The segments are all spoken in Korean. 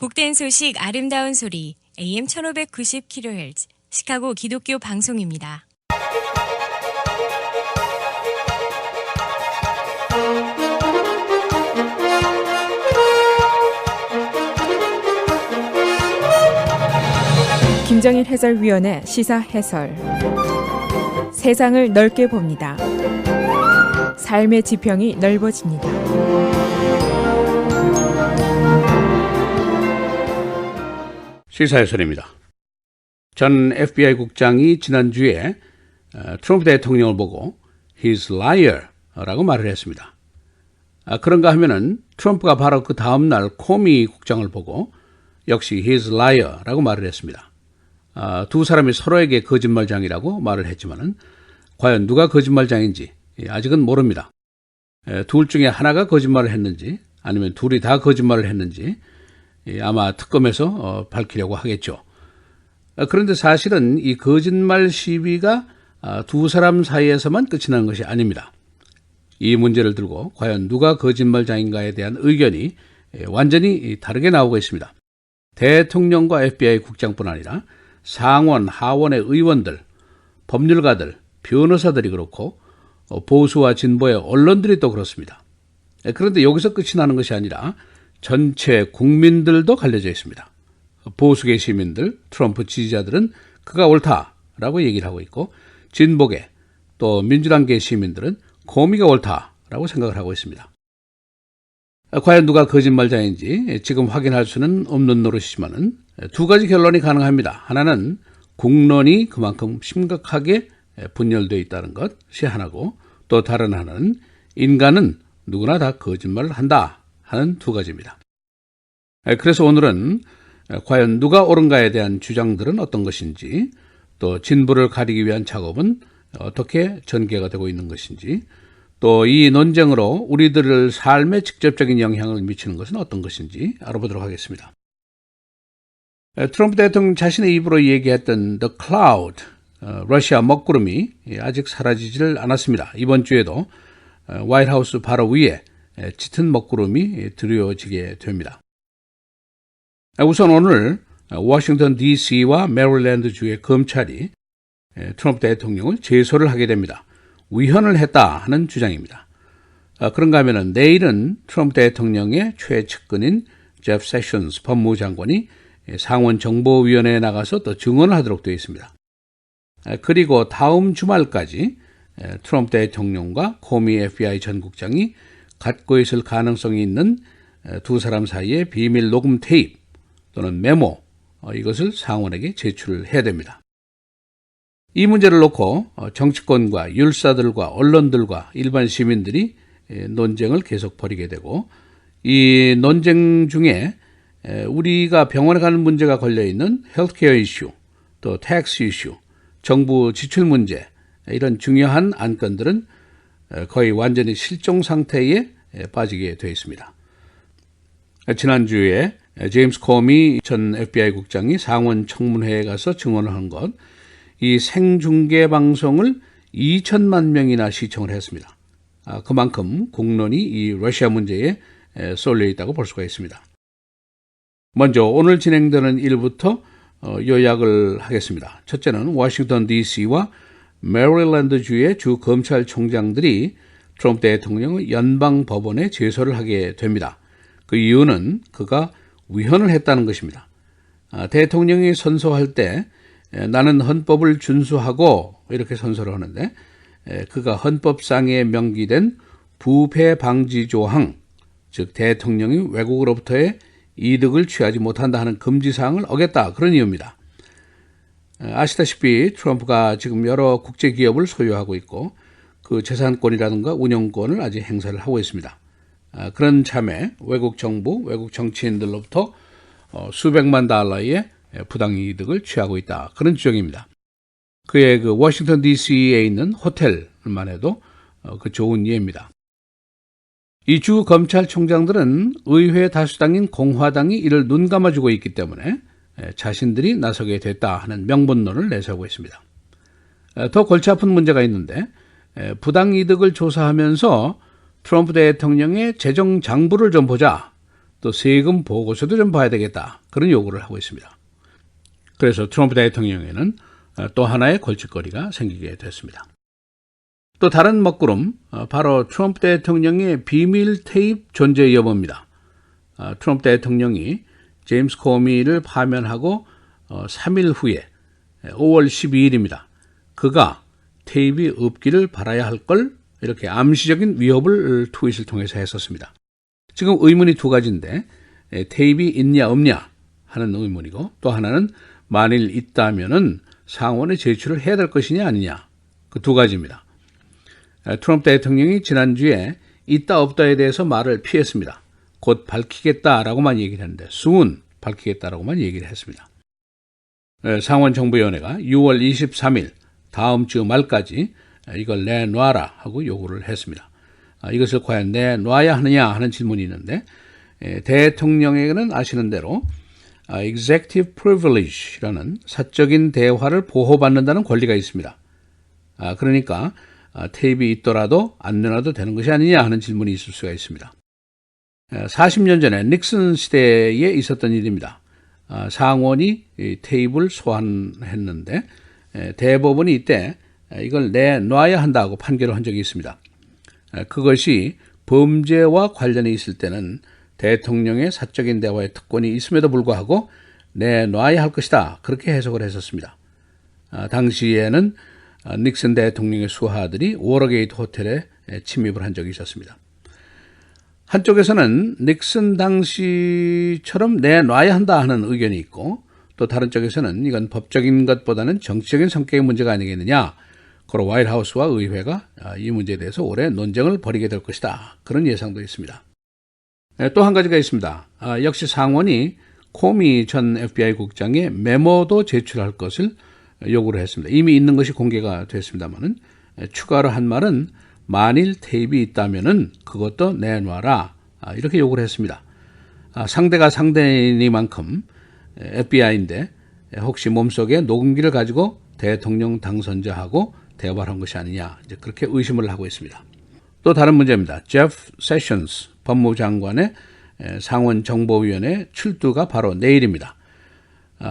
복된 소식 아름다운 소리 AM 1590kHz 시카고 기독교 방송입니다. 김정일 해설위원의 시사 해설. 세상을 넓게 봅니다. 삶의 지평이 넓어집니다. 시사 해설입니다. 전 FBI 국장이 지난주에 트럼프 대통령을 보고 He's liar 라고 말을 했습니다. 그런가 하면은 트럼프가 바로 그 다음날 코미 국장을 보고 역시 He's liar 라고 말을 했습니다. 두 사람이 서로에게 거짓말장이라고 말을 했지만은 과연 누가 거짓말장인지 아직은 모릅니다. 둘 중에 하나가 거짓말을 했는지 아니면 둘이 다 거짓말을 했는지 아마 특검에서 밝히려고 하겠죠. 그런데 사실은 이 거짓말 시비가 두 사람 사이에서만 끝이 나는 것이 아닙니다. 이 문제를 들고 과연 누가 거짓말장인가에 대한 의견이 완전히 다르게 나오고 있습니다. 대통령과 FBI 국장뿐 아니라 상원, 하원의 의원들, 법률가들, 변호사들이 그렇고 보수와 진보의 언론들이 또 그렇습니다. 그런데 여기서 끝이 나는 것이 아니라 전체 국민들도 갈려져 있습니다. 보수계 시민들, 트럼프 지지자들은 그가 옳다라고 얘기를 하고 있고 진보계 또 민주당계 시민들은 코미가 옳다라고 생각을 하고 있습니다. 과연 누가 거짓말장인지 지금 확인할 수는 없는 노릇이지만은 두 가지 결론이 가능합니다. 하나는 국론이 그만큼 심각하게 분열되어 있다는 것이 하나고 또 다른 하나는 인간은 누구나 다 거짓말을 한다 하는 두 가지입니다. 그래서 오늘은 과연 누가 옳은가에 대한 주장들은 어떤 것인지 또 진보를 가리기 위한 작업은 어떻게 전개가 되고 있는 것인지 또 이 논쟁으로 우리들의 삶에 직접적인 영향을 미치는 것은 어떤 것인지 알아보도록 하겠습니다. 트럼프 대통령 자신의 입으로 얘기했던 The Cloud, 러시아 먹구름이 아직 사라지지를 않았습니다. 이번 주에도 화이트하우스 바로 위에 짙은 먹구름이 드리워지게 됩니다. 우선 오늘 워싱턴 DC와 메릴랜드 주의 검찰이 트럼프 대통령을 제소를 하게 됩니다. 위헌을 했다 하는 주장입니다. 그런가 하면 내일은 트럼프 대통령의 최측근인 제프 세션스 법무장관이 상원 정보위원회에 나가서 또 증언을 하도록 되어 있습니다. 그리고 다음 주말까지 트럼프 대통령과 코미 FBI 전 국장이 갖고 있을 가능성이 있는 두 사람 사이의 비밀 녹음 테이프 또는 메모 이것을 상원에게 제출을 해야 됩니다. 이 문제를 놓고 정치권과 율사들과 언론들과 일반 시민들이 논쟁을 계속 벌이게 되고 이 논쟁 중에 우리가 병원에 가는 문제가 걸려있는 헬스케어 이슈 또 텍스 이슈 정부 지출 문제 이런 중요한 안건들은 거의 완전히 실종 상태에 빠지게 되어 있습니다. 지난주에 제임스 코미 전 FBI 국장이 상원 청문회에 가서 증언을 한 것, 이 생중계 방송을 2천만 명이나 시청을 했습니다. 그만큼 공론이 이 러시아 문제에 쏠려 있다고 볼 수가 있습니다. 먼저 오늘 진행되는 일부터 요약을 하겠습니다. 첫째는 워싱턴 DC와 메릴랜드주의 주 검찰총장들이 트럼프 대통령을 연방법원에 제소를 하게 됩니다. 그 이유는 그가 위헌을 했다는 것입니다. 대통령이 선서할 때 나는 헌법을 준수하고 이렇게 선서를 하는데 그가 헌법상에 명기된 부패 방지 조항, 즉 대통령이 외국으로부터의 이득을 취하지 못한다 하는 금지사항을 어겼다 그런 이유입니다. 아시다시피 트럼프가 지금 여러 국제기업을 소유하고 있고 그 재산권이라든가 운영권을 아직 행사를 하고 있습니다. 그런 참에 외국 정부, 외국 정치인들로부터 수백만 달러의 부당이득을 취하고 있다. 그런 주장입니다. 그의 그 워싱턴 DC에 있는 호텔만 해도 그 좋은 예입니다. 이 주 검찰총장들은 의회 다수당인 공화당이 이를 눈감아주고 있기 때문에 자신들이 나서게 됐다 하는 명분론을 내세우고 있습니다. 더 골치 아픈 문제가 있는데 부당이득을 조사하면서 트럼프 대통령의 재정 장부를 좀 보자. 또 세금 보고서도 좀 봐야 되겠다. 그런 요구를 하고 있습니다. 그래서 트럼프 대통령에는 또 하나의 골칫거리가 생기게 됐습니다. 또 다른 먹구름, 바로 트럼프 대통령의 비밀 테이프 존재 여부입니다. 트럼프 대통령이 제임스 코미를 파면하고 3일 후에 5월 12일입니다. 그가 테이프이 없기를 바라야 할 걸 이렇게 암시적인 위협을 트윗을 통해서 했었습니다. 지금 의문이 두 가지인데 테이프이 있냐 없냐 하는 의문이고 또 하나는 만일 있다면은 상원에 제출을 해야 될 것이냐 아니냐 그 두 가지입니다. 트럼프 대통령이 지난주에 있다 없다에 대해서 말을 피했습니다. 곧 밝히겠다라고만 얘기를 했는데 soon 밝히겠다라고만 얘기를 했습니다. 상원 정보위원회가 6월 23일 다음 주 말까지 이걸 내놔라 하고 요구를 했습니다. 이것을 과연 내놔야 하느냐 하는 질문이 있는데 대통령에게는 아시는 대로 executive privilege라는 사적인 대화를 보호받는다는 권리가 있습니다. 그러니까 테이프이 있더라도 안 내놔도 되는 것이 아니냐 하는 질문이 있을 수가 있습니다. 40년 전에 닉슨 시대에 있었던 일입니다. 상원이 테이프를 소환했는데 대법원이 이때 이걸 내놔야 한다고 판결을 한 적이 있습니다. 그것이 범죄와 관련이 있을 때는 대통령의 사적인 대화의 특권이 있음에도 불구하고 내놔야 할 것이다. 그렇게 해석을 했었습니다. 당시에는 닉슨 대통령의 수하들이 워러게이트 호텔에 침입을 한 적이 있었습니다. 한쪽에서는 닉슨 당시처럼 내놔야 한다 하는 의견이 있고 또 다른 쪽에서는 이건 법적인 것보다는 정치적인 성격의 문제가 아니겠느냐. 그리고 화이트하우스와 의회가 이 문제에 대해서 올해 논쟁을 벌이게 될 것이다. 그런 예상도 있습니다. 또 한 가지가 있습니다. 역시 상원이 코미 전 FBI 국장의 메모도 제출할 것을 요구를 했습니다. 이미 있는 것이 공개가 됐습니다만은 추가로 한 말은 만일 테이프이 있다면은 그것도 내놔라 이렇게 요구를 했습니다. 상대가 상대이니만큼 FBI인데 혹시 몸속에 녹음기를 가지고 대통령 당선자하고 대화를 한 것이 아니냐 이제 그렇게 의심을 하고 있습니다. 또 다른 문제입니다. 제프 세션스 법무장관의 상원 정보위원회 출두가 바로 내일입니다.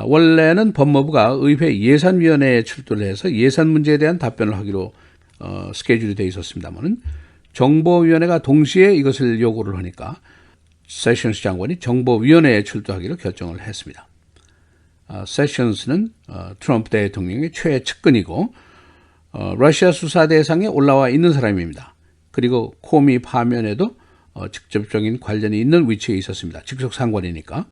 원래는 법무부가 의회 예산위원회에 출두를 해서 예산 문제에 대한 답변을 하기로 스케줄이 되어 있었습니다만 정보위원회가 동시에 이것을 요구를 하니까 세션스 장관이 정보위원회에 출두하기로 결정을 했습니다. 세션스는 트럼프 대통령의 최측근이고 러시아 수사 대상에 올라와 있는 사람입니다. 그리고 코미 파면에도 직접적인 관련이 있는 위치에 있었습니다. 직속 상관이니까.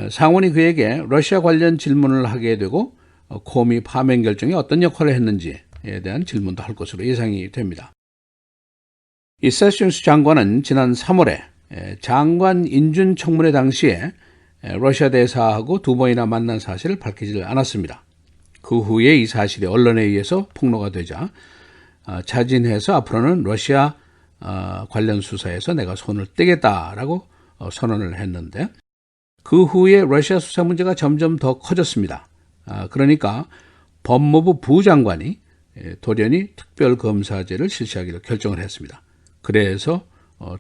상원이 그에게 러시아 관련 질문을 하게 되고 코미 파면 결정에 어떤 역할을 했는지에 대한 질문도 할 것으로 예상이 됩니다. 이 세션스 장관은 지난 3월에 장관 인준 청문회 당시에 러시아 대사하고 두 번이나 만난 사실을 밝히지 않았습니다. 그 후에 이 사실이 언론에 의해서 폭로가 되자 자진해서 앞으로는 러시아 관련 수사에서 내가 손을 떼겠다라고 선언을 했는데 그 후에 러시아 수사 문제가 점점 더 커졌습니다. 그러니까 법무부 부장관이 돌연히 특별검사제를 실시하기로 결정을 했습니다. 그래서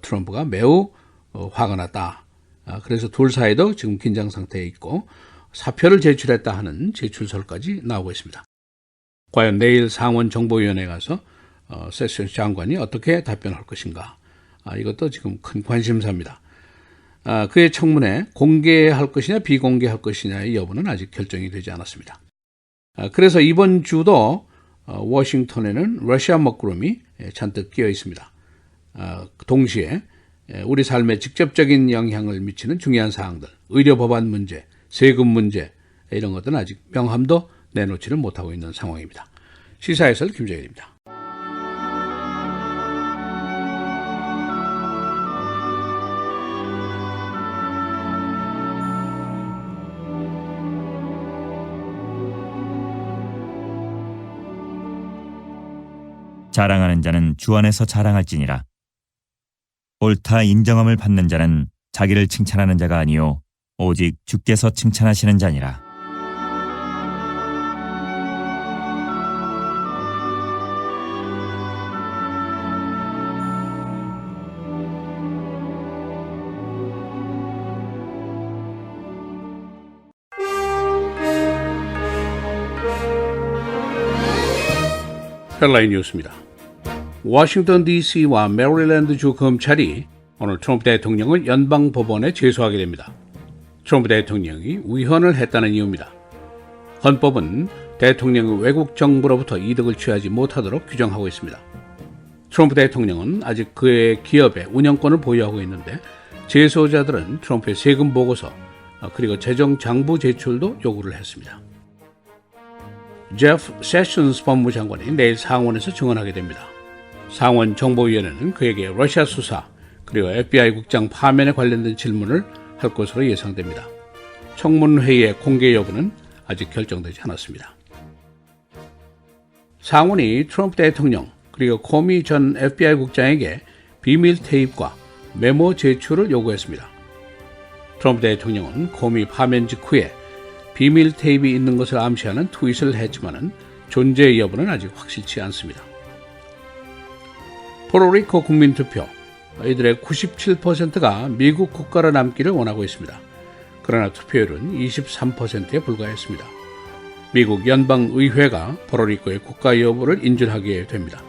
트럼프가 매우 화가 났다. 그래서 둘 사이도 지금 긴장 상태에 있고 사표를 제출했다 하는 제출설까지 나오고 있습니다. 과연 내일 상원 정보위원회에 가서 세션스 장관이 어떻게 답변할 것인가. 이것도 지금 큰 관심사입니다. 그의 청문회 공개할 것이냐 비공개할 것이냐의 여부는 아직 결정이 되지 않았습니다. 그래서 이번 주도 워싱턴에는 러시아 먹구름이 잔뜩 끼어 있습니다. 동시에 우리 삶에 직접적인 영향을 미치는 중요한 사항들, 의료 법안 문제, 세금 문제 이런 것들은 아직 명함도 내놓지를 못하고 있는 상황입니다. 시사해설 김정일입니다. 자랑하는 자는 주 안에서 자랑할지니라. 옳다 인정함을 받는 자는 자기를 칭찬하는 자가 아니요 오직 주께서 칭찬하시는 자니라. 헬라인 뉴스입니다. 워싱턴 DC와 메리랜드주 검찰이 오늘 트럼프 대통령을 연방법원에 제소하게 됩니다. 트럼프 대통령이 위헌을 했다는 이유입니다. 헌법은 대통령이 외국 정부로부터 이득을 취하지 못하도록 규정하고 있습니다. 트럼프 대통령은 아직 그의 기업의 운영권을 보유하고 있는데 제소자들은 트럼프의 세금 보고서 그리고 재정 장부 제출도 요구를 했습니다. 제프 세션스 법무장관이 내일 상원에서 증언하게 됩니다. 상원 정보위원회는 그에게 러시아 수사 그리고 FBI 국장 파면에 관련된 질문을 할 것으로 예상됩니다. 청문회의 공개 여부는 아직 결정되지 않았습니다. 상원이 트럼프 대통령 그리고 코미 전 FBI 국장에게 비밀 테이프와 메모 제출을 요구했습니다. 트럼프 대통령은 코미 파면 직후에 비밀 테이프가 있는 것을 암시하는 트윗을 했지만 존재 여부는 아직 확실치 않습니다. 포르토리코 국민투표, 이들의 97%가 미국 국가로 남기를 원하고 있습니다. 그러나 투표율은 23%에 불과했습니다. 미국 연방의회가 포르토리코의 국가 여부를 인준하게 됩니다.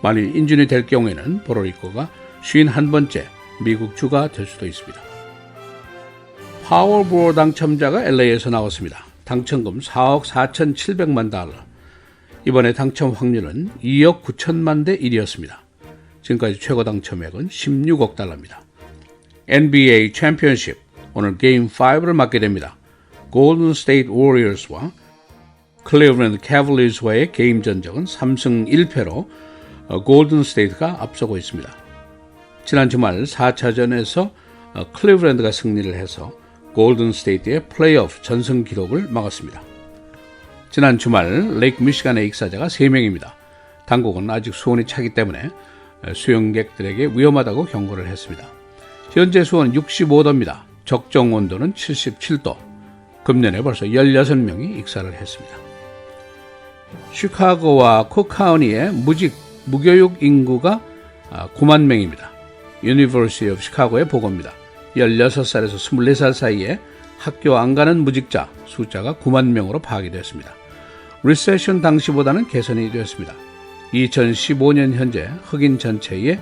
만일 인준이 될 경우에는 포르토리코가 51번째 미국 주가 될 수도 있습니다. 파워볼 당첨자가 LA에서 나왔습니다. 당첨금 4억 4,700만 달러. 이번에 당첨 확률은 2억 9천만 대 1이었습니다. 지금까지 최고 당첨액은 16억 달러입니다. NBA 챔피언십, 오늘 게임 5를 맞게 됩니다. 골든 스테이트 워리어스와 클리브랜드 캐벌리스와의 게임 전적은 3승 1패로 골든 스테이트가 앞서고 있습니다. 지난 주말 4차전에서 클리브랜드가 승리를 해서 골든 스테이트의 플레이오프 전승 기록을 막았습니다. 지난 주말 레이크 미시간의 익사자가 3명입니다. 당국은 아직 수온이 차기 때문에 수영객들에게 위험하다고 경고를 했습니다. 현재 수온은 65도입니다. 적정 온도는 77도. 금년에 벌써 16명이 익사를 했습니다. 시카고와 쿡카운티의 무교육 인구가 9만 명입니다. 유니버시티 오브 시카고의 보고입니다. 16살에서 24살 사이에 학교 안 가는 무직자 숫자가 9만 명으로 파악이 됐습니다. 리세션 당시보다는 개선이 되었습니다. 2015년 현재 흑인 전체의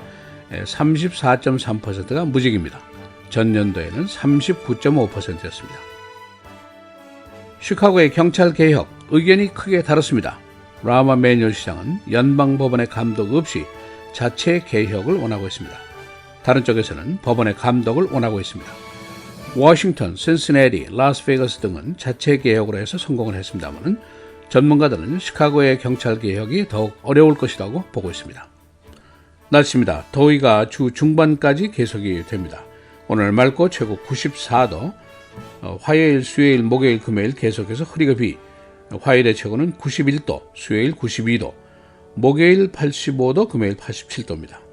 34.3%가 무직입니다. 전년도에는 39.5%였습니다. 시카고의 경찰 개혁 의견이 크게 다릅니다. 라마 매뉴얼 시장은 연방법원의 감독 없이 자체 개혁을 원하고 있습니다. 다른 쪽에서는 법원의 감독을 원하고 있습니다. 워싱턴, 신시내티, 라스베이거스 등은 자체 개혁으로 해서 성공을 했습니다만 전문가들은 시카고의 경찰 개혁이 더욱 어려울 것이라고 보고 있습니다. 날씨입니다. 더위가 주 중반까지 계속이 됩니다. 오늘 맑고 최고 94도, 화요일, 수요일, 목요일, 금요일 계속해서 흐리고 비, 화요일의 최고는 91도, 수요일 92도, 목요일 85도, 금요일 87도입니다.